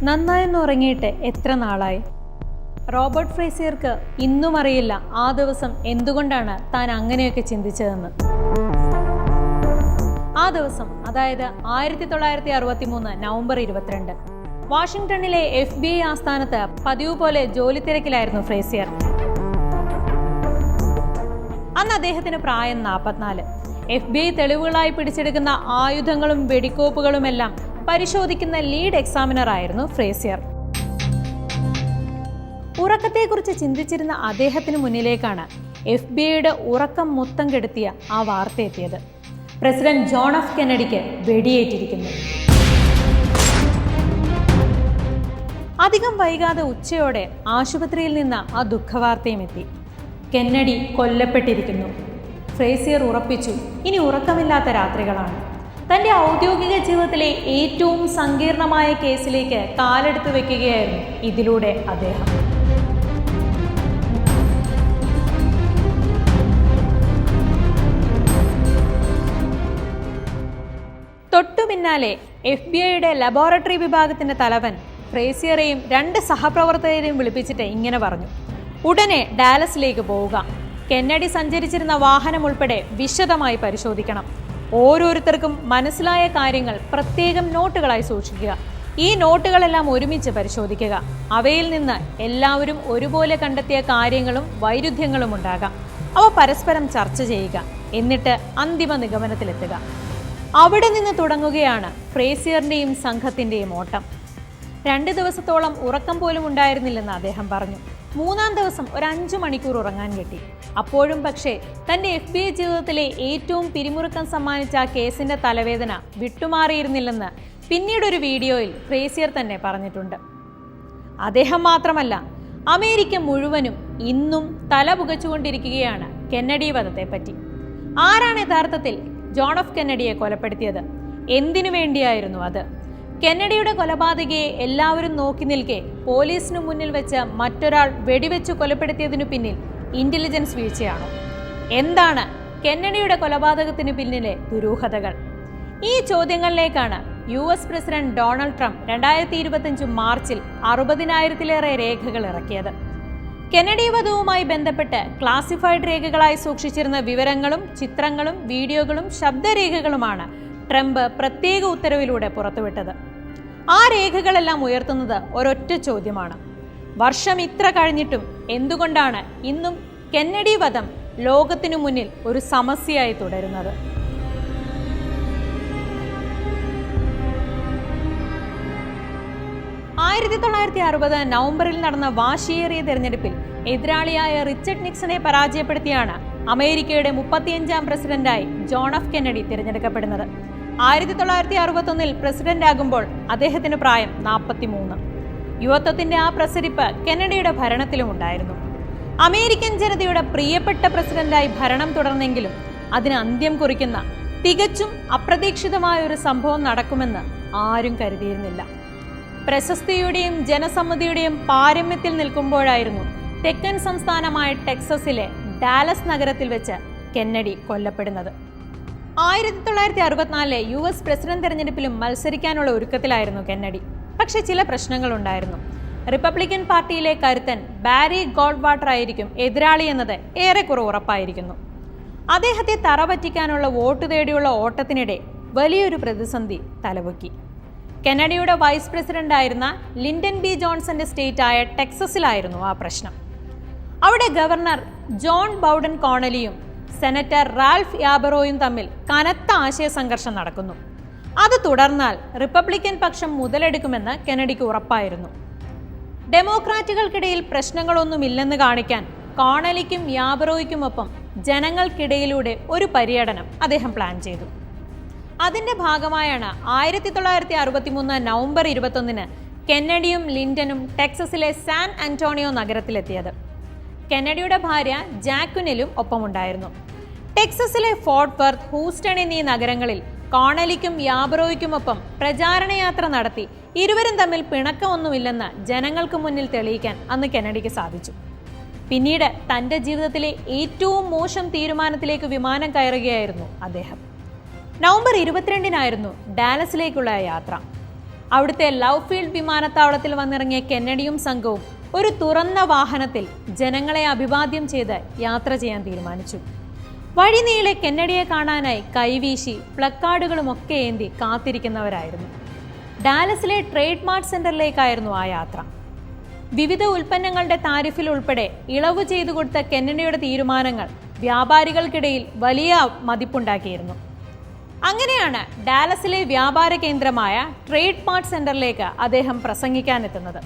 നന്നായെന്ന് ഉറങ്ങിയിട്ട് എത്ര നാളായി? റോബർട്ട് ഫ്രേസിയർക്ക് ഇന്നും അറിയില്ല ആ ദിവസം എന്തുകൊണ്ടാണ് താൻ അങ്ങനെയൊക്കെ ചിന്തിച്ചതെന്ന്. ആ ദിവസം, അതായത് 1963 നവംബർ 22, വാഷിംഗ്ടണിലെ FBI ആസ്ഥാനത്ത് പതിവ് പോലെ ജോലി തിരക്കിലായിരുന്നു ഫ്രേസിയർ. അന്ന് അദ്ദേഹത്തിന് പ്രായം 44. FBI തെളിവുകളായി പിടിച്ചെടുക്കുന്ന ആയുധങ്ങളും വെടിക്കോപ്പുകളുമെല്ലാം പരിശോധിക്കുന്ന ലീഡ് എക്സാമിനർ ആയിരുന്നു ഫ്രേസിയർ. ഉറക്കത്തെക്കുറിച്ച് ചിന്തിച്ചിരുന്ന അദ്ദേഹത്തിന് മുന്നിലേക്കാണ് FBIയുടെ ഉറക്കം മൊത്തം കെടുത്തിയ ആ വാർത്ത എത്തിയത്. പ്രസിഡന്റ് ജോൺ എഫ് കെന്നഡിക്ക് വെടിയേറ്റിരിക്കുന്നു. അധികം വൈകാതെ ഉച്ചയോടെ ആശുപത്രിയിൽ നിന്ന് ആ ദുഃഖവാർത്തയും എത്തി. കെന്നഡി കൊല്ലപ്പെട്ടിരിക്കുന്നു. ഫ്രേസിയർ ഉറപ്പിച്ചു, ഇനി ഉറക്കമില്ലാത്ത രാത്രികളാണ്. തൻ്റെ ഔദ്യോഗിക ജീവിതത്തിലെ ഏറ്റവും സങ്കീർണമായ കേസിലേക്ക് കാലെടുത്തു വെക്കുകയായിരുന്നു ഇതിലൂടെ അദ്ദേഹം. തൊട്ടു പിന്നാലെ FBIയുടെ ലബോറട്ടറി വിഭാഗത്തിന്റെ തലവൻ ഫ്രേസിയറെയും 2 സഹപ്രവർത്തകരെയും വിളിപ്പിച്ചിട്ട് ഇങ്ങനെ പറഞ്ഞു: ഉടനെ ഡാലസിലേക്ക് പോവുക. കെന്നഡി സഞ്ചരിച്ചിരുന്ന വാഹനം ഉൾപ്പെടെ വിശദമായി പരിശോധിക്കണം. ഓരോരുത്തർക്കും മനസ്സിലായ കാര്യങ്ങൾ പ്രത്യേകം നോട്ടുകളായി സൂക്ഷിക്കുക. ഈ നോട്ടുകളെല്ലാം ഒരുമിച്ച് പരിശോധിക്കുക. അവയിൽ നിന്ന് എല്ലാവരും ഒരുപോലെ കണ്ടെത്തിയ കാര്യങ്ങളും വൈരുദ്ധ്യങ്ങളും ഉണ്ടാകാം. അവ പരസ്പരം ചർച്ച ചെയ്യുക. എന്നിട്ട് അന്തിമ നിഗമനത്തിലെത്തുക. അവിടെ നിന്ന് തുടങ്ങുകയാണ് ഫ്രേസിയറിന്റെയും സംഘത്തിന്റെയും ഓട്ടം. 2 ദിവസത്തോളം ഉറക്കം പോലും ഉണ്ടായിരുന്നില്ലെന്ന് അദ്ദേഹം പറഞ്ഞു. 3-ാം ദിവസം ഒരു 5 മണിക്കൂർ ഉറങ്ങാൻ കിട്ടി. അപ്പോഴും പക്ഷേ തൻ്റെ FBI ജീവിതത്തിലെ ഏറ്റവും പിരിമുറുക്കം സമ്മാനിച്ച ആ കേസിന്റെ തലവേദന വിട്ടുമാറിയിരുന്നില്ലെന്ന് പിന്നീടൊരു വീഡിയോയിൽ ഫ്രേസിയർ തന്നെ പറഞ്ഞിട്ടുണ്ട്. അദ്ദേഹം മാത്രമല്ല, അമേരിക്ക മുഴുവനും ഇന്നും തല പുകച്ചുകൊണ്ടിരിക്കുകയാണ് കെന്നഡി വധത്തെപ്പറ്റി. ആരാണ് യഥാർത്ഥത്തിൽ ജോൺ എഫ് കെന്നഡിയെ കൊലപ്പെടുത്തിയത്? എന്തിനു വേണ്ടിയായിരുന്നു അത്? കെന്നഡിയുടെ കൊലപാതകയെ എല്ലാവരും നോക്കി നിൽക്കെ പോലീസിനു മുന്നിൽ വെച്ച് മറ്റൊരാൾ വെടിവെച്ചു കൊലപ്പെടുത്തിയതിനു പിന്നിൽ ഇന്റലിജൻസ് വീഴ്ചയാണോ? എന്താണ് കെന്നഡിയുടെ കൊലപാതകത്തിനു പിന്നിലെ ദുരൂഹതകൾ? ഈ ചോദ്യങ്ങളിലേക്കാണ് US പ്രസിഡന്റ് ഡൊണാൾഡ് ട്രംപ് 2025 മാർച്ചിൽ 60,000-ലേറെ രേഖകൾ ഇറക്കിയത്. കെന്നഡി വധവുമായി ബന്ധപ്പെട്ട് ക്ലാസിഫൈഡ് രേഖകളായി സൂക്ഷിച്ചിരുന്ന വിവരങ്ങളും ചിത്രങ്ങളും വീഡിയോകളും ശബ്ദരേഖകളുമാണ് ട്രംപ് പ്രത്യേക ഉത്തരവിലൂടെ പുറത്തുവിട്ടത്. ആ രേഖകളെല്ലാം ഉയർത്തുന്നത് ഒരൊറ്റ ചോദ്യമാണ്: വർഷം ഇത്ര കഴിഞ്ഞിട്ടും എന്തുകൊണ്ടാണ് ഇന്നും കെന്നഡി വധം ലോകത്തിനു മുന്നിൽ ഒരു സമസ്യയായി തുടരുന്നത്? നവംബറിൽ നടന്ന വാശിയേറിയ തെരഞ്ഞെടുപ്പിൽ എതിരാളിയായ റിച്ചർഡ് നിക്സനെ പരാജയപ്പെടുത്തിയാണ് അമേരിക്കയുടെ 35-ാം പ്രസിഡന്റായി ജോൺ എഫ് കെന്നഡി തിരഞ്ഞെടുക്കപ്പെടുന്നത്. 1961 പ്രസിഡന്റ് ആകുമ്പോൾ അദ്ദേഹത്തിന് പ്രായം 43. യുവത്വത്തിന്റെ ആ പ്രസരിപ്പ് കെന്നഡിയുടെ ഭരണത്തിലും ഉണ്ടായിരുന്നു. അമേരിക്കൻ ജനതയുടെ പ്രിയപ്പെട്ട പ്രസിഡന്റായി ഭരണം തുടർന്നെങ്കിലും അതിന് അന്ത്യം കുറിക്കുന്ന തികച്ചും അപ്രതീക്ഷിതമായ ഒരു സംഭവം നടക്കുമെന്ന് ആരും കരുതിയിരുന്നില്ല. പ്രശസ്തിയുടെയും ജനസമ്മതിയുടെയും പാരമ്യത്തിൽ നിൽക്കുമ്പോഴായിരുന്നു തെക്കൻ സംസ്ഥാനമായ ടെക്സസിലെ ഡാലസ് നഗരത്തിൽ വെച്ച് കെന്നഡി കൊല്ലപ്പെടുന്നത്. 1964 US പ്രസിഡന്റ് തെരഞ്ഞെടുപ്പിലും മത്സരിക്കാനുള്ള ഒരുക്കത്തിലായിരുന്നു കെന്നഡി. പക്ഷേ ചില പ്രശ്നങ്ങളുണ്ടായിരുന്നു. റിപ്പബ്ലിക്കൻ പാർട്ടിയിലെ കരുത്തൻ ബാരി ഗോൾഡ്വാട്ടർ ആയിരിക്കും എതിരാളി എന്നത് ഏറെക്കുറെ ഉറപ്പായിരിക്കുന്നു. അദ്ദേഹത്തെ തറപറ്റിക്കാനുള്ള വോട്ട് തേടിയുള്ള ഓട്ടത്തിനിടെ വലിയൊരു പ്രതിസന്ധി തലപൊക്കി. കെന്നഡിയുടെ വൈസ് പ്രസിഡന്റ് ആയിരുന്ന ലിൻഡൻ ബി ജോൺസന്റെ സ്റ്റേറ്റായ ടെക്സസിലായിരുന്നു ആ പ്രശ്നം. അവിടെ governor John Bowden കോണലിയും senator Ralph യാബറോയും തമ്മിൽ കനത്ത ആശയ സംഘർഷം നടക്കുന്നു. അത് തുടർന്നാൽ റിപ്പബ്ലിക്കൻ പക്ഷം മുതലെടുക്കുമെന്ന് കെന്നഡിക്ക് ഉറപ്പായിരുന്നു. ഡെമോക്രാറ്റുകൾക്കിടയിൽ പ്രശ്നങ്ങളൊന്നുമില്ലെന്ന് കാണിക്കാൻ കോണലിക്കും യാബറോയ്ക്കുമൊപ്പം ജനങ്ങൾക്കിടയിലൂടെ ഒരു പര്യടനം അദ്ദേഹം പ്ലാൻ ചെയ്തു. അതിന്റെ ഭാഗമായാണ് 1963 നവംബർ 21 കെന്നഡിയും ലിൻഡനും ടെക്സസിലെ സാൻ ആന്റോണിയോ നഗരത്തിലെത്തിയത്. കെന്നഡിയുടെ ഭാര്യ ജാക്വിനിലും ഒപ്പമുണ്ടായിരുന്നു. ടെക്സസിലെ ഫോർട്ട് വർത്ത്, ഹൂസ്റ്റൺ എന്നീ നഗരങ്ങളിൽ കോണലിക്കും യാബറോയ്ക്കുമൊപ്പം പ്രചാരണയാത്ര നടത്തി ഇരുവരും തമ്മിൽ പിണക്കമൊന്നുമില്ലെന്ന് ജനങ്ങൾക്ക് മുന്നിൽ തെളിയിക്കാൻ അന്ന് കെന്നഡിക്ക് സാധിച്ചു. പിന്നീട് തൻ്റെ ജീവിതത്തിലെ ഏറ്റവും മോശം തീരുമാനത്തിലേക്ക് വിമാനം കയറുകയായിരുന്നു അദ്ദേഹം. നവംബർ 22 ഡാലസിലേക്കുള്ള യാത്ര. അവിടുത്തെ ലവ് ഫീൽഡ് വിമാനത്താവളത്തിൽ വന്നിറങ്ങിയ കെന്നഡിയും സംഘവും ഒരു തുറന്ന വാഹനത്തിൽ ജനങ്ങളെ അഭിവാദ്യം ചെയ്ത് യാത്ര ചെയ്യാൻ തീരുമാനിച്ചു. വഴിനീളെ കെന്നഡിയെ കാണാനായി കൈവീശി പ്ലക്കാർഡുകളുമൊക്കെ ഏന്തി കാത്തിരിക്കുന്നവരായിരുന്നു. ഡാലസിലെ ട്രേഡ് മാർട്ട് സെന്ററിലേക്കായിരുന്നു ആ യാത്ര. വിവിധ ഉൽപ്പന്നങ്ങളുടെ താരിഫിൽ ഉൾപ്പെടെ ഇളവ് ചെയ്തു കൊടുത്ത കെന്നഡിയുടെ തീരുമാനങ്ങൾ വ്യാപാരികൾക്കിടയിൽ വലിയ മതിപ്പുണ്ടാക്കിയിരുന്നു. അങ്ങനെയാണ് ഡാലസിലെ വ്യാപാര കേന്ദ്രമായ ട്രേഡ് മാർട്ട് സെന്ററിലേക്ക് അദ്ദേഹം പ്രസംഗിക്കാനെത്തുന്നത്.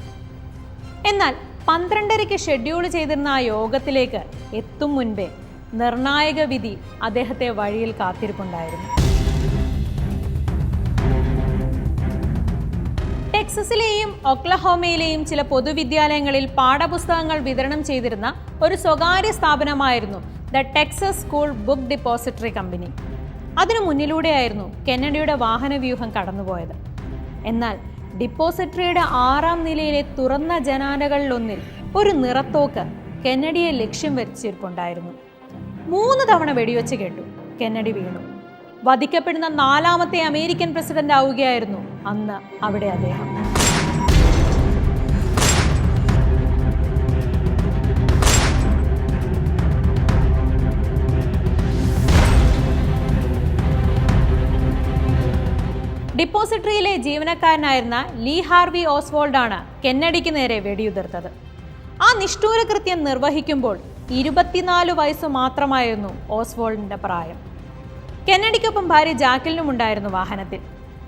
എന്നാൽ 12:30 ഷെഡ്യൂൾ ചെയ്തിരുന്ന ആ യോഗത്തിലേക്ക് എത്തും മുൻപേ നിർണായക വിധി അദ്ദേഹത്തെ വഴിയിൽ കാത്തിരിപ്പുണ്ടായിരുന്നു. ടെക്സസിലെയും ഒക്ലഹോമയിലെയും ചില പൊതുവിദ്യാലയങ്ങളിൽ പാഠപുസ്തകങ്ങൾ വിതരണം ചെയ്തിരുന്ന ഒരു സ്വകാര്യ സ്ഥാപനമായിരുന്നു the Texas school book depository company. അതിനു മുന്നിലൂടെയായിരുന്നു കെന്നഡിയുടെ വാഹനവ്യൂഹം കടന്നുപോയത്. എന്നാൽ ഡിപ്പോസിറ്ററിയുടെ 6ാം നിലയിലെ തുറന്ന ജനാലകളിലൊന്നിൽ ഒരു നിറത്തോക്ക് കെന്നഡിയെ ലക്ഷ്യം വെച്ചിരിപ്പുണ്ടായിരുന്നു. 3 തവണ വെടിവെച്ച് കേട്ടു. കെന്നഡി വീണു. വധിക്കപ്പെടുന്ന 4ാമത്തെ അമേരിക്കൻ പ്രസിഡന്റ് ആവുകയായിരുന്നു അന്ന് അവിടെ അദ്ദേഹം. ഡിപ്പോസിറ്ററിയിലെ ജീവനക്കാരനായിരുന്ന ലീ ഹാർവി ഓസ്വാൾഡാണ് കെന്നഡിക്ക് നേരെ വെടിയുതിർത്തത്. ആ നിഷ്ഠൂര കൃത്യം നിർവഹിക്കുമ്പോൾ 24 വയസ്സ് മാത്രമായിരുന്നു ഓസ്വാൾഡിന്റെ പ്രായം. കെന്നഡിക്കൊപ്പം ഭാര്യ ജാക്വലിനും ഉണ്ടായിരുന്നു വാഹനത്തിൽ.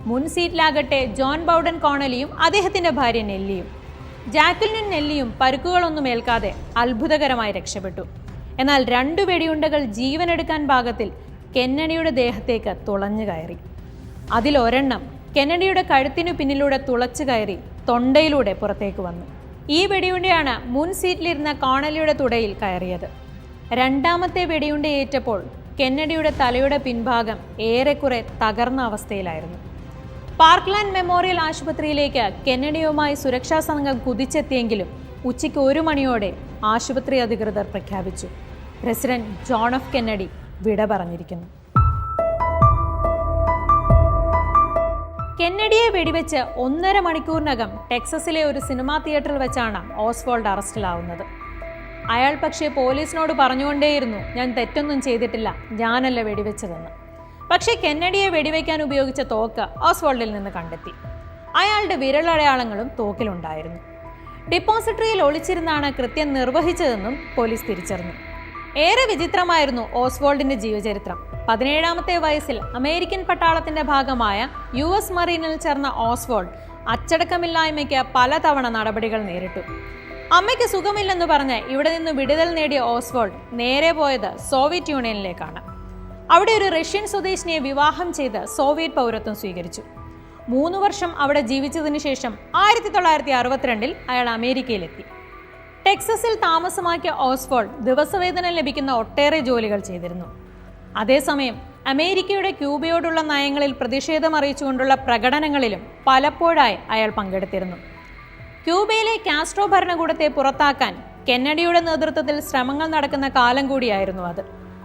മുൻ സീറ്റിലാകട്ടെ ജോൺ ബൗഡൻ കോണലിയും അദ്ദേഹത്തിന്റെ ഭാര്യ നെല്ലിയും. ജാക്വലിനും നെല്ലിയും പരുക്കുകളൊന്നും ഏൽക്കാതെ അത്ഭുതകരമായി രക്ഷപ്പെട്ടു. എന്നാൽ 2 വെടിയുണ്ടകൾ ജീവനെടുക്കാൻ പാകത്തിൽ കെന്നഡിയുടെ ദേഹത്തേക്ക് തുളഞ്ഞു കയറി. അതിലൊരെണ്ണം കെന്നഡിയുടെ കഴുത്തിനു പിന്നിലൂടെ തുളച്ചു കയറി തൊണ്ടയിലൂടെ പുറത്തേക്ക് വന്നു. ഈ വെടിയുണ്ടയാണ് മുൻ സീറ്റിലിരുന്ന കോണലിയുടെ തുടയിൽ കയറിയത്. 2ാമത്തെ വെടിയുണ്ടയേറ്റപ്പോൾ കെന്നഡിയുടെ തലയുടെ പിൻഭാഗം ഏറെക്കുറെ തകർന്ന അവസ്ഥയിലായിരുന്നു. പാർക്ക്ലാൻഡ് മെമ്മോറിയൽ ആശുപത്രിയിലേക്ക് കെന്നഡിയുമായി സുരക്ഷാ സംഘം കുതിച്ചെത്തിയെങ്കിലും ഉച്ചയ്ക്ക് 1 മണിയോടെ ആശുപത്രി അധികൃതർ പ്രഖ്യാപിച്ചു, പ്രസിഡന്റ് ജോൺ എഫ് കെന്നഡി വിട പറഞ്ഞിരിക്കുന്നു. കെന്നഡിയെ വെടിവെച്ച് 1.5 മണിക്കൂറിനകം ടെക്സസിലെ ഒരു സിനിമാ തിയേറ്ററിൽ വെച്ചാണ് ഓസ്വാൾഡ് അറസ്റ്റിലാവുന്നത്. അയാൾ പക്ഷേ പോലീസിനോട് പറഞ്ഞുകൊണ്ടേയിരുന്നു, ഞാൻ തെറ്റൊന്നും ചെയ്തിട്ടില്ല, ഞാനല്ല വെടിവെച്ചതെന്ന്. പക്ഷേ കെന്നഡിയെ വെടിവെക്കാൻ ഉപയോഗിച്ച തോക്ക് ഓസ്വാൾഡിൽ നിന്ന് കണ്ടെത്തി. അയാളുടെ വിരലടയാളങ്ങളും തോക്കിലുണ്ടായിരുന്നു. ഡിപ്പോസിറ്ററിയിൽ ഒളിച്ചിരുന്നാണ് കൃത്യം നിർവഹിച്ചതെന്നും പോലീസ് തിരിച്ചറിഞ്ഞു. ഏറെ വിചിത്രമായിരുന്നു ഓസ്വാൾഡിന്റെ ജീവചരിത്രം. 17ാമത്തെ വയസ്സിൽ അമേരിക്കൻ പട്ടാളത്തിന്റെ ഭാഗമായ US മറീനിൽ ചേർന്ന ഓസ്വാൾഡ് അച്ചടക്കമില്ലായ്മയ്ക്ക് പലതവണ നടപടികൾ നേരിട്ടു. അമ്മയ്ക്ക് സുഖമില്ലെന്ന് പറഞ്ഞ് ഇവിടെ നിന്ന് വിടുതൽ നേടിയ ഓസ്വാൾഡ് നേരെ പോയത് സോവിയറ്റ് യൂണിയനിലേക്കാണ്. അവിടെ ഒരു റഷ്യൻ സ്വദേശിനിയെ വിവാഹം ചെയ്ത് സോവിയറ്റ് പൗരത്വം സ്വീകരിച്ചു. 3 വർഷം അവിടെ ജീവിച്ചതിനു ശേഷം 1962 അയാൾ അമേരിക്കയിലെത്തി. ടെക്സസിൽ താമസമാക്കിയ ഓസ്വാൾഡ് ദിവസവേതനം ലഭിക്കുന്ന ഒട്ടേറെ ജോലികൾ ചെയ്തിരുന്നു. അതേസമയം അമേരിക്കയുടെ ക്യൂബയോടുള്ള നയങ്ങളിൽ പ്രതിഷേധം അറിയിച്ചുകൊണ്ടുള്ള പ്രകടനങ്ങളിലും പലപ്പോഴായി അയാൾ പങ്കെടുത്തിരുന്നു. ക്യൂബയിലെ കാസ്ട്രോ ഭരണകൂടത്തെ പുറത്താക്കാൻ കെന്നഡിയുടെ നേതൃത്വത്തിൽ ശ്രമങ്ങൾ നടക്കുന്ന കാലം കൂടിയായിരുന്നു അത്.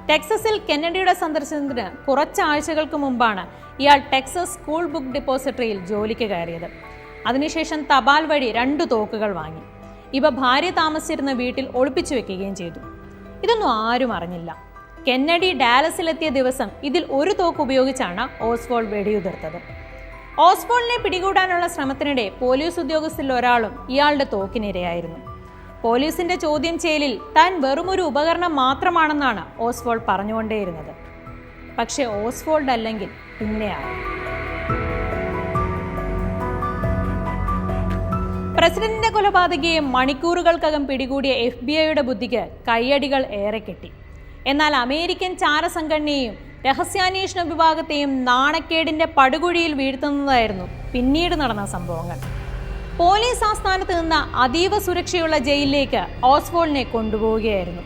ടെക്സസിൽ കെന്നഡിയുടെ സന്ദർശനത്തിന് കുറച്ച് ആഴ്ചകൾക്ക് മുമ്പാണ് ഇയാൾ ടെക്സസ് സ്കൂൾ ബുക്ക് ഡിപ്പോസിറ്ററിയിൽ ജോലിക്ക് കയറിയത്. അതിനുശേഷം തപാൽ വഴി 2 തോക്കുകൾ വാങ്ങി. ഇവ ഭാര്യ താമസിച്ചിരുന്ന വീട്ടിൽ ഒളിപ്പിച്ചു വെക്കുകയും ചെയ്തു. ഇതൊന്നും ആരും അറിഞ്ഞില്ല. കെന്നഡി ഡാലസിലെത്തിയ ദിവസം ഇതിൽ ഒരു തോക്ക് ഉപയോഗിച്ചാണ് ഓസ്വാൾഡ് വെടിയുതിർത്തത്. ഓസ്വാൾഡിനെ പിടികൂടാനുള്ള ശ്രമത്തിനിടെ പോലീസ് ഉദ്യോഗസ്ഥരിൽ ഒരാളും ഇയാളുടെ തോക്കിനിരയായിരുന്നു. പോലീസിന്റെ ചോദ്യം ചെയ്യലിൽ താൻ വെറുമൊരു ഉപകരണം മാത്രമാണെന്നാണ് ഓസ്വാൾഡ് പറഞ്ഞുകൊണ്ടേയിരുന്നത്. പക്ഷേ ഓസ്വാൾഡ് അല്ലെങ്കിൽ പിന്നെയാണ്. പ്രസിഡന്റിന്റെ കൊലപാതകയെ മണിക്കൂറുകൾക്കകം പിടികൂടിയ FBI ബുദ്ധിക്ക് കയ്യടികൾ ഏറെ കിട്ടി. എന്നാൽ അമേരിക്കൻ ചാരസംഘടനയെയും രഹസ്യാന്വേഷണ വിഭാഗത്തെയും നാണക്കേടിന്റെ പടുകുഴിയിൽ വീഴ്ത്തുന്നതായിരുന്നു പിന്നീട് നടന്ന സംഭവങ്ങൾ. പോലീസ് ആസ്ഥാനത്ത് നിന്ന് അതീവ സുരക്ഷയുള്ള ജയിലിലേക്ക് ഓസ്വാൾഡിനെ കൊണ്ടുപോവുകയായിരുന്നു.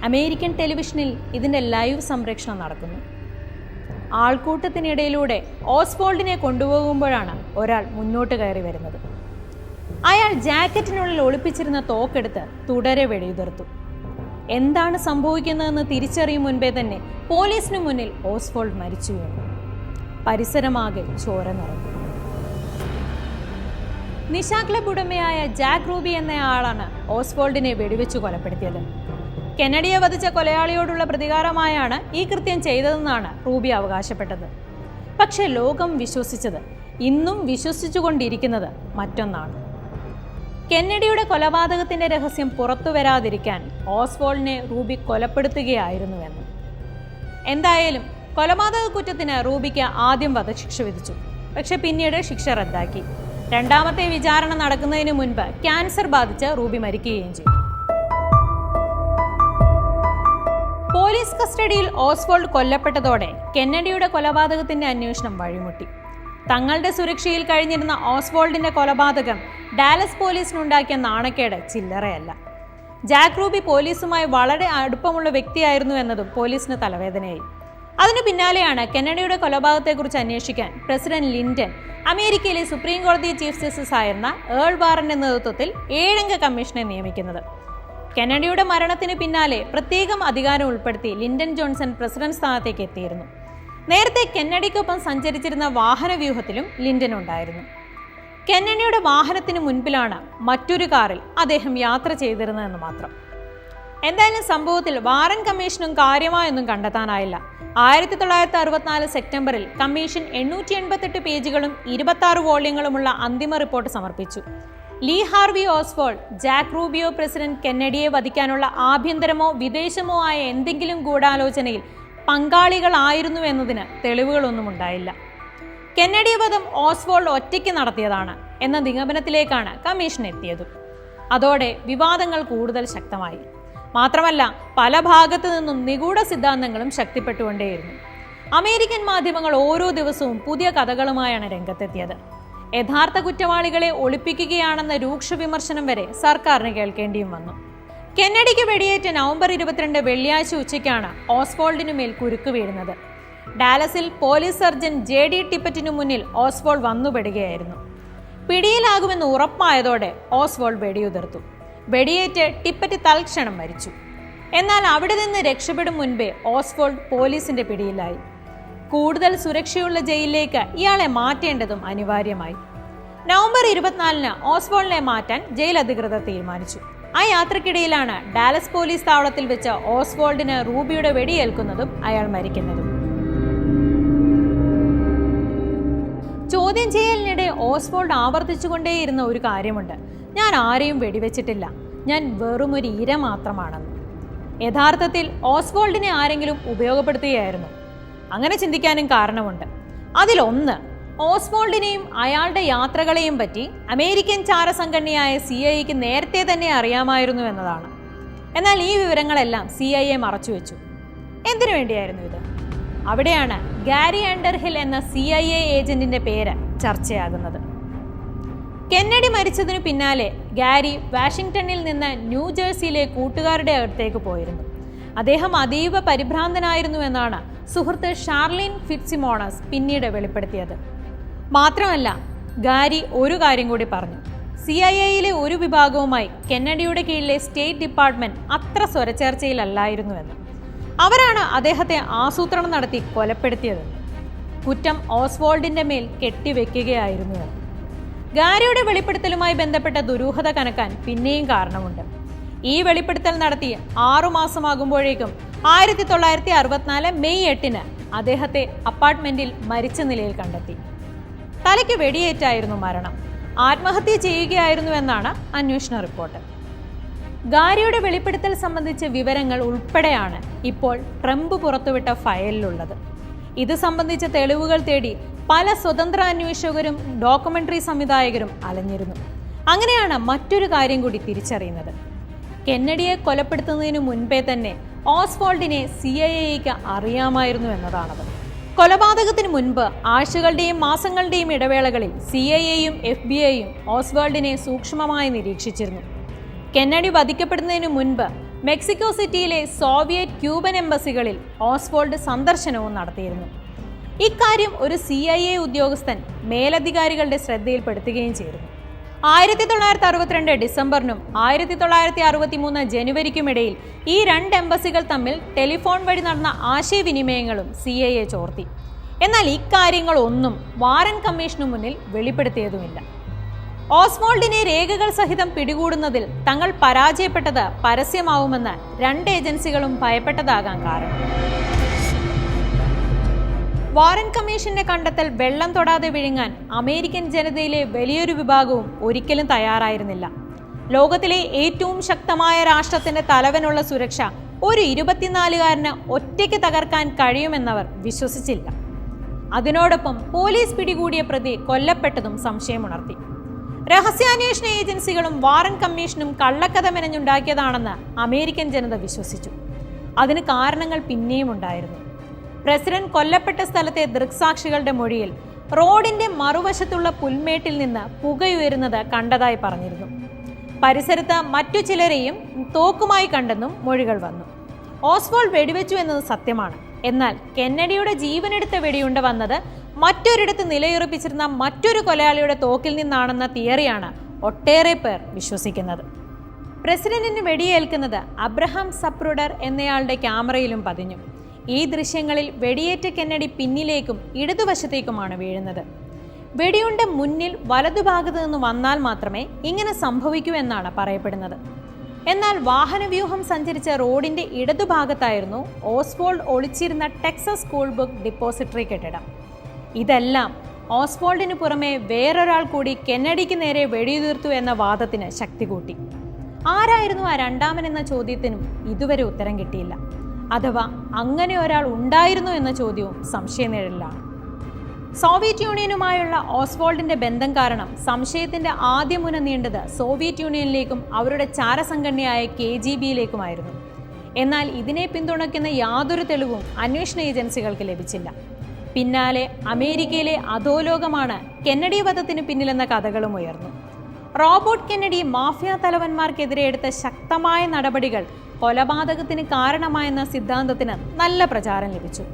അമേരിക്കൻ ടെലിവിഷനിൽ ഇതിന്റെ ലൈവ് സംപ്രേഷണം നടക്കുന്നു. ആൾക്കൂട്ടത്തിനിടയിലൂടെ ഓസ്വാൾഡിനെ കൊണ്ടുപോകുമ്പോഴാണ് ഒരാൾ മുന്നോട്ട് കയറി വരുന്നത്. അയാൾ ജാക്കറ്റിനുള്ളിൽ ഒളിപ്പിച്ചിരുന്ന തോക്കെടുത്ത് തുടരെ വെടിയുതിർത്തു. എന്താണ് സംഭവിക്കുന്നതെന്ന് തിരിച്ചറിയും മുൻപേ തന്നെ പോലീസിനു മുന്നിൽ ഓസ്വാൾഡ് മരിച്ചു വീണു. പരിസരമാകെ ചോര നിറഞ്ഞു. നിശ ക്ലബ് ഉടമയായ ജാക്ക് റൂബി എന്നയാളാണ് ഓസ്വാൾഡിനെ വെടിവെച്ചു കൊലപ്പെടുത്തിയത്. കെന്നഡിയെ വധിച്ച കൊലയാളിയോടുള്ള പ്രതികാരമായാണ് ഈ കൃത്യം ചെയ്തതെന്നാണ് റൂബി അവകാശപ്പെട്ടത്. പക്ഷേ ലോകം വിശ്വസിച്ചത്, ഇന്നും വിശ്വസിച്ചുകൊണ്ടിരിക്കുന്നത് മറ്റൊന്നാണ്. കെന്നഡിയുടെ കൊലപാതകത്തിന്റെ രഹസ്യം പുറത്തു വരാതിരിക്കാൻ ഓസ്വാൾഡിനെ റൂബി കൊലപ്പെടുത്തുകയായിരുന്നുവെന്ന്. എന്തായാലും കൊലപാതക കുറ്റത്തിന് റൂബിക്ക് ആദ്യം വധശിക്ഷ വിധിച്ചു. പക്ഷെ പിന്നീട് ശിക്ഷ റദ്ദാക്കി. രണ്ടാമത്തെ വിചാരണ നടക്കുന്നതിന് മുൻപ് ക്യാൻസർ ബാധിച്ച് റൂബി മരിക്കുകയും ചെയ്തു. പോലീസ് കസ്റ്റഡിയിൽ ഓസ്വാൾഡ് കൊല്ലപ്പെട്ടതോടെ കെന്നഡിയുടെ കൊലപാതകത്തിന്റെ അന്വേഷണം വഴിമുട്ടി. തങ്ങളുടെ സുരക്ഷയിൽ കഴിഞ്ഞിരുന്ന ഓസ്വാൾഡിന്റെ കൊലപാതകം ഡാലസ് പോലീസിനുണ്ടാക്കിയ നാണക്കേട് ചില്ലറയല്ല. ജാക്ക് റൂബി പോലീസുമായി വളരെ അടുപ്പമുള്ള വ്യക്തിയായിരുന്നു എന്നതും പോലീസിന് തലവേദനയായി. അതിനു പിന്നാലെയാണ് കെന്നഡിയുടെ കൊലപാതകത്തെക്കുറിച്ച് അന്വേഷിക്കാൻ പ്രസിഡന്റ് ലിൻഡൻ അമേരിക്കയിലെ സുപ്രീം കോടതി ചീഫ് ജസ്റ്റിസ് ആയിരുന്ന ഏൾ വാറന്റെ നേതൃത്വത്തിൽ 7-അംഗ കമ്മീഷനെ നിയമിക്കുന്നത്. കെന്നഡിയുടെ മരണത്തിന് പിന്നാലെ പ്രത്യേകം അധികാരം ഉൾപ്പെടുത്തി ലിൻഡൻ ജോൺസൺ പ്രസിഡന്റ് സ്ഥാനത്തേക്ക് എത്തിയിരുന്നു. നേരത്തെ കെന്നഡിക്കൊപ്പം സഞ്ചരിച്ചിരുന്ന വാഹന വ്യൂഹത്തിലും ലിൻഡൻ ഉണ്ടായിരുന്നു. കെന്നഡിയുടെ വാഹനത്തിന് മുൻപിലാണ് മറ്റൊരു കാറിൽ അദ്ദേഹം യാത്ര ചെയ്തിരുന്നതെന്ന് മാത്രം. എന്തായാലും സംഭവത്തിൽ വാറൻ കമ്മീഷനും കാര്യമായൊന്നും കണ്ടെത്താനായില്ല. 1964 സെപ്റ്റംബറിൽ കമ്മീഷൻ 888 പേജുകളും 26 വോള്യങ്ങളുമുള്ള അന്തിമ റിപ്പോർട്ട് സമർപ്പിച്ചു. ലീ ഹാർവി ഓസ്വാൾഡ്, ജാക്ക് റൂബിയോ പ്രസിഡന്റ് കെന്നഡിയെ വധിക്കാനുള്ള ആഭ്യന്തരമോ വിദേശമോ ആയ എന്തെങ്കിലും ഗൂഢാലോചനയിൽ പങ്കാളികളായിരുന്നു എന്നതിന് തെളിവുകളൊന്നും ഉണ്ടായില്ല. കെന്നഡി വധം ഓസ്വാൾഡ് ഒറ്റയ്ക്ക് നടത്തിയതാണ് എന്ന നിഗമനത്തിലേക്കാണ് കമ്മീഷൻ എത്തിയത്. അതോടെ വിവാദങ്ങൾ കൂടുതൽ ശക്തമായി. മാത്രമല്ല, പല ഭാഗത്തു നിന്നും നിഗൂഢ സിദ്ധാന്തങ്ങളും ശക്തിപ്പെട്ടുകൊണ്ടേയിരുന്നു. അമേരിക്കൻ മാധ്യമങ്ങൾ ഓരോ ദിവസവും പുതിയ കഥകളുമായാണ് രംഗത്തെത്തിയത്. യഥാർത്ഥ കുറ്റവാളികളെ ഒളിപ്പിക്കുകയാണെന്ന രൂക്ഷ വിമർശനം വരെ സർക്കാരിന് കേൾക്കേണ്ടിയും വന്നു. കെന്നഡിക്ക് വെടിയേറ്റ നവംബർ 22 വെള്ളിയാഴ്ച ഉച്ചയ്ക്കാണ് ഓസ്വാൾഡിനു മേൽ കുരുക്ക് വീഴുന്നത്. ഡാലസിൽ പോലീസ് സർജൻ JD ടിപ്പറ്റിനു മുന്നിൽ ഓസ്വാൾഡ് വന്നുപെടുകയായിരുന്നു. പിടിയിലാകുമെന്ന് ഉറപ്പായതോടെ ഓസ്വാൾഡ് വെടിയുതിർത്തു. വെടിയേറ്റ് ടിപ്പറ്റ് തൽക്ഷണം മരിച്ചു. എന്നാൽ അവിടെ നിന്ന് രക്ഷപ്പെടും മുൻപേ ഓസ്വാൾഡ് പോലീസിന്റെ പിടിയിലായി. കൂടുതൽ സുരക്ഷയുള്ള ജയിലിലേക്ക് ഇയാളെ മാറ്റേണ്ടതും അനിവാര്യമായി. നവംബർ 24 ഓസ്വാൾഡിനെ മാറ്റാൻ ജയിൽ അധികൃതർ തീരുമാനിച്ചു. ആ യാത്രക്കിടയിലാണ് ഡാലസ് പോലീസ് താവളത്തിൽ വെച്ച് ഓസ്വാൾഡിന് റൂബിയുടെ വെടിയേൽക്കുന്നതും അയാൾ മരിക്കുന്നതും. ചോദ്യം ചെയ്യലിനിടെ ഓസ്വാൾഡ് ആവർത്തിച്ചുകൊണ്ടേയിരുന്ന ഒരു കാര്യമുണ്ട്: ഞാൻ ആരെയും വെടിവെച്ചിട്ടില്ല, ഞാൻ വെറുമൊരു ഇര മാത്രമാണെന്ന്. യഥാർത്ഥത്തിൽ ഓസ്വാൾഡിനെ ആരെങ്കിലും ഉപയോഗപ്പെടുത്തുകയായിരുന്നു? അങ്ങനെ ചിന്തിക്കാനും കാരണമുണ്ട്. അതിലൊന്ന്, ഓസ്വാൾഡിനെയും അയാളുടെ യാത്രകളെയും പറ്റി അമേരിക്കൻ ചാരസംഘടനയായ CIA നേരത്തെ തന്നെ അറിയാമായിരുന്നു എന്നതാണ്. എന്നാൽ ഈ വിവരങ്ങളെല്ലാം CIA മറച്ചുവെച്ചു. എന്തിനു വേണ്ടിയായിരുന്നു ഇത്? അവിടെയാണ് ഗാരി അണ്ടർഹിൽ എന്ന CIA ഏജന്റിന്റെ പേര് ചർച്ചയാകുന്നത്. കെന്നഡി മരിച്ചതിനു പിന്നാലെ ഗാരി വാഷിംഗ്ടണിൽ നിന്ന് ന്യൂജേഴ്സിയിലെ കൂട്ടുകാരുടെ അടുത്തേക്ക് പോയിരുന്നു. അദ്ദേഹം അതീവ പരിഭ്രാന്തനായിരുന്നു എന്നാണ് സുഹൃത്ത് ഷാർലിൻ ഫിറ്റ്സിമോണസ് പിന്നീട് വെളിപ്പെടുത്തിയത്. മാത്രമല്ല, ഗാരി ഒരു കാര്യം കൂടി പറഞ്ഞു: CIA ഒരു വിഭാഗവുമായി കെന്നഡിയുടെ കീഴിലെ സ്റ്റേറ്റ് ഡിപ്പാർട്ട്മെന്റ് അത്ര സ്വരച്ചേർച്ചയിലല്ലായിരുന്നുവെന്ന്. അവരാണ് അദ്ദേഹത്തെ ആസൂത്രണം നടത്തി കൊലപ്പെടുത്തിയതെന്ന്. കുറ്റം ഓസ്വാൾഡിന്റെ മേൽ കെട്ടിവെക്കുകയായിരുന്നുവെന്ന്. ഗാരിയുടെ വെളിപ്പെടുത്തലുമായി ബന്ധപ്പെട്ട ദുരൂഹത കനക്കാൻ പിന്നെയും കാരണമുണ്ട്. ഈ വെളിപ്പെടുത്തൽ നടത്തി 6 മാസമാകുമ്പോഴേക്കും 1964 മെയ് 8 അദ്ദേഹത്തെ അപ്പാർട്ട്മെന്റിൽ മരിച്ച നിലയിൽ കണ്ടെത്തി. തലയ്ക്ക് വെടിയേറ്റായിരുന്നു മരണം. ആത്മഹത്യ ചെയ്യുകയായിരുന്നുവെന്നാണ് അന്വേഷണ റിപ്പോർട്ട്. ഗാരിയുടെ വെളിപ്പെടുത്തൽ സംബന്ധിച്ച വിവരങ്ങൾ ഉൾപ്പെടെയാണ് ഇപ്പോൾ ട്രംപ് പുറത്തുവിട്ട ഫയലിലുള്ളത്. ഇത് സംബന്ധിച്ച തെളിവുകൾ തേടി പല സ്വതന്ത്ര അന്വേഷകരും ഡോക്യുമെന്ററി സംവിധായകരും അലഞ്ഞിരുന്നു. അങ്ങനെയാണ് മറ്റൊരു കാര്യം കൂടി തിരിച്ചറിയുന്നത്: കെന്നഡിയെ കൊലപ്പെടുത്തുന്നതിനു മുൻപേ തന്നെ ഓസ്വാൾഡിനെ CIA അറിയാമായിരുന്നു എന്നതാണത്. കൊലപാതകത്തിന് മുൻപ് ആഴ്ചകളുടെയും മാസങ്ങളുടെയും ഇടവേളകളിൽ CIA FBI ഓസ്വാൾഡിനെ സൂക്ഷ്മമായി നിരീക്ഷിച്ചിരുന്നു. കെന്നഡി വധിക്കപ്പെടുന്നതിനു മുൻപ് മെക്സിക്കോ സിറ്റിയിലെ സോവിയറ്റ് ക്യൂബൻ എംബസികളിൽ ഓസ്വാൾഡ് സന്ദർശനവും നടത്തിയിരുന്നു. ഇക്കാര്യം ഒരു CIA ഉദ്യോഗസ്ഥൻ മേലധികാരികളുടെ ശ്രദ്ധയിൽപ്പെടുത്തുകയും ചെയ്തിരുന്നു. 1962 ഡിസംബറിനും 1963 ജനുവരിക്കുമിടയിൽ ഈ 2 എംബസികൾ തമ്മിൽ ടെലിഫോൺ വഴി നടന്ന ആശയവിനിമയങ്ങളും CIA ചോർത്തി. എന്നാൽ ഇക്കാര്യങ്ങളൊന്നും വാറൻ കമ്മീഷനു മുന്നിൽ വെളിപ്പെടുത്തിയതുമില്ല. ഓസ്വാൾഡിനെ രേഖകൾ സഹിതം പിടികൂടുന്നതിൽ തങ്ങൾ പരാജയപ്പെട്ടത് പരസ്യമാവുമെന്ന് രണ്ട് ഏജൻസികളും ഭയപ്പെട്ടതാകാൻ കാരണം. വാറൻ കമ്മീഷന്റെ കണ്ടെത്തൽ വെള്ളം തൊടാതെ വിഴുങ്ങാൻ അമേരിക്കൻ ജനതയിലെ വലിയൊരു വിഭാഗവും ഒരിക്കലും തയ്യാറായിരുന്നില്ല. ലോകത്തിലെ ഏറ്റവും ശക്തമായ രാഷ്ട്രത്തിന്റെ തലവനുള്ള സുരക്ഷ ഒരു 24-കാരന് ഒറ്റയ്ക്ക് തകർക്കാൻ കഴിയുമെന്നവർ വിശ്വസിച്ചില്ല. അതിനോടൊപ്പം പോലീസ് പിടികൂടിയ പ്രതി കൊല്ലപ്പെട്ടതും സംശയമുണർത്തി. രഹസ്യാന്വേഷണ ഏജൻസികളും വാറൻ കമ്മീഷനും കള്ളക്കഥ മെനഞ്ഞുണ്ടാക്കിയതാണെന്ന് അമേരിക്കൻ ജനത വിശ്വസിച്ചു. അതിന് കാരണങ്ങൾ പിന്നെയും ഉണ്ടായിരുന്നു. പ്രസിഡന്റ് കൊല്ലപ്പെട്ട സ്ഥലത്തെ ദൃക്സാക്ഷികളുടെ മൊഴിയിൽ റോഡിന്റെ മറുവശത്തുള്ള പുൽമേട്ടിൽ നിന്ന് പുകയുയരുന്നത് കണ്ടതായി പറഞ്ഞിരുന്നു. പരിസരത്ത് മറ്റു ചിലരെയും തോക്കുമായി കണ്ടെന്നും മൊഴികൾ വന്നു. ഓസ്വാൾഡ് വെടിവെച്ചു എന്നത് സത്യമാണ്. എന്നാൽ കെന്നഡിയുടെ ജീവനെടുത്ത വെടിയുണ്ട വന്നത് മറ്റൊരിടത്ത് നിലയുറപ്പിച്ചിരുന്ന മറ്റൊരു കൊലയാളിയുടെ തോക്കിൽ നിന്നാണെന്ന തിയറിയാണ് ഒട്ടേറെ പേർ വിശ്വസിക്കുന്നത്. പ്രസിഡന്റിന് വെടിയേൽക്കുന്നത് അബ്രഹാം സപ്രുഡർ എന്നയാളുടെ ക്യാമറയിലും പതിഞ്ഞു. ഈ ദൃശ്യങ്ങളിൽ വെടിയേറ്റ കെന്നഡി പിന്നിലേക്കും ഇടതുവശത്തേക്കുമാണ് വീഴുന്നത്. വെടിയുണ്ട മുന്നിൽ വലതുഭാഗത്ത് നിന്ന് വന്നാൽ മാത്രമേ ഇങ്ങനെ സംഭവിക്കൂ എന്നാണ് പറയപ്പെടുന്നത്. എന്നാൽ വാഹനവ്യൂഹം സഞ്ചരിച്ച റോഡിന്റെ ഇടതുഭാഗത്തായിരുന്നു ഓസ്വാൾഡ് ഒളിച്ചിരുന്ന ടെക്സസ് സ്കൂൾ ബുക്ക് ഡിപ്പോസിറ്ററി കെട്ടിടം. ഇതെല്ലാം ഓസ്വാൾഡിന് പുറമെ വേറൊരാൾ കൂടി കെന്നഡിക്ക് നേരെ വെടിയുതിർത്തു എന്ന വാദത്തിന് ശക്തി കൂട്ടി. ആരായിരുന്നു ആ രണ്ടാമൻ എന്ന ചോദ്യത്തിനും ഇതുവരെ ഉത്തരം കിട്ടിയില്ല. അഥവാ അങ്ങനെ ഒരാൾ ഉണ്ടായിരുന്നു എന്ന ചോദ്യവും സംശയനിഴലിലാണ്. സോവിയറ്റ് യൂണിയനുമായുള്ള ഓസ്വാൾഡിന്റെ ബന്ധം കാരണം സംശയത്തിന്റെ ആദ്യ മുന നീണ്ടത് സോവിയറ്റ് യൂണിയനിലേക്കും അവരുടെ ചാരസംഘടനയായ KGBയിലേക്കുമായിരുന്നു. എന്നാൽ ഇതിനെ പിന്തുണയ്ക്കുന്ന യാതൊരു തെളിവും അന്വേഷണ ഏജൻസികൾക്ക് ലഭിച്ചില്ല. പിന്നാലെ അമേരിക്കയിലെ അധോലോകമാണ് കെന്നഡി വധത്തിന് പിന്നിലെന്ന കഥകളും ഉയർന്നു. റോബർട്ട് കെന്നഡി മാഫിയ തലവന്മാർക്കെതിരെ എടുത്ത ശക്തമായ നടപടികൾ കൊലപാതകത്തിന് കാരണമായെന്ന സിദ്ധാന്തത്തിന് നല്ല പ്രചാരം ലഭിച്ചു.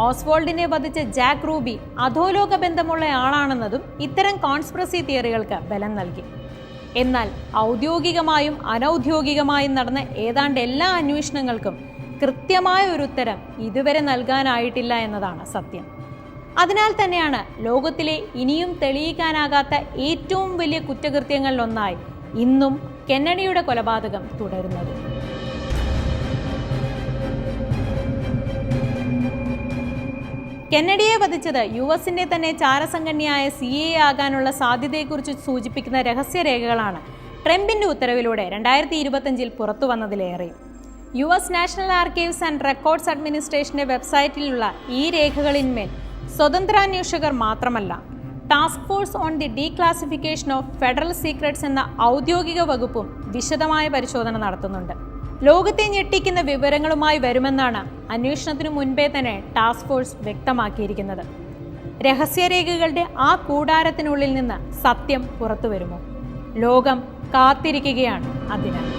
ഓസ്വാൾഡിനെ വധിച്ച ജാക്ക് റൂബി അധോലോക ബന്ധമുള്ള ആളാണെന്നതും ഇത്തരം കോൺസ്പിറസി തിയറികൾക്ക് ബലം നൽകി. എന്നാൽ ഔദ്യോഗികമായും അനൗദ്യോഗികമായും നടന്ന ഏതാണ്ട് എല്ലാ അന്വേഷണങ്ങൾക്കും കൃത്യമായ ഒരു ഉത്തരം ഇതുവരെ നൽകാനായിട്ടില്ല എന്നതാണ് സത്യം. അതിനാൽ തന്നെയാണ് ലോകത്തിലെ ഇനിയും തെളിയിക്കാനാകാത്ത ഏറ്റവും വലിയ കുറ്റകൃത്യങ്ങളിലൊന്നായി ഇന്നും കെന്നഡിയുടെ കൊലപാതകം തുടരുന്നത്. കെന്നഡിയെ വധിച്ചത് US-ന്റെ തന്നെ ചാരസംഘടനയായ CIA ആകാനുള്ള സാധ്യതയെക്കുറിച്ച് സൂചിപ്പിക്കുന്ന രഹസ്യരേഖകളാണ് ട്രംപിന്റെ ഉത്തരവിലൂടെ 2025 പുറത്തു വന്നതിലേറെയും. US national archives and records അഡ്മിനിസ്ട്രേഷന്റെ വെബ്സൈറ്റിലുള്ള ഈ രേഖകളിന്മേൽ സ്വതന്ത്രാന്വേഷകർ മാത്രമല്ല, task force on the declassification of federal secrets എന്ന ഔദ്യോഗിക വകുപ്പും വിശദമായ പരിശോധന നടത്തുന്നുണ്ട്. ലോകത്തെ ഞെട്ടിക്കുന്ന വിവരങ്ങളുമായി വരുമെന്നാണ് അന്വേഷണത്തിനു മുൻപേ തന്നെ ടാസ്ക് ഫോഴ്സ് വ്യക്തമാക്കിയിരിക്കുന്നത്. രഹസ്യരേഖകളുടെ ആ കൂടാരത്തിനുള്ളിൽ നിന്ന് സത്യം പുറത്തു വരുമോ? ലോകം കാത്തിരിക്കുകയാണ് അതിനായി.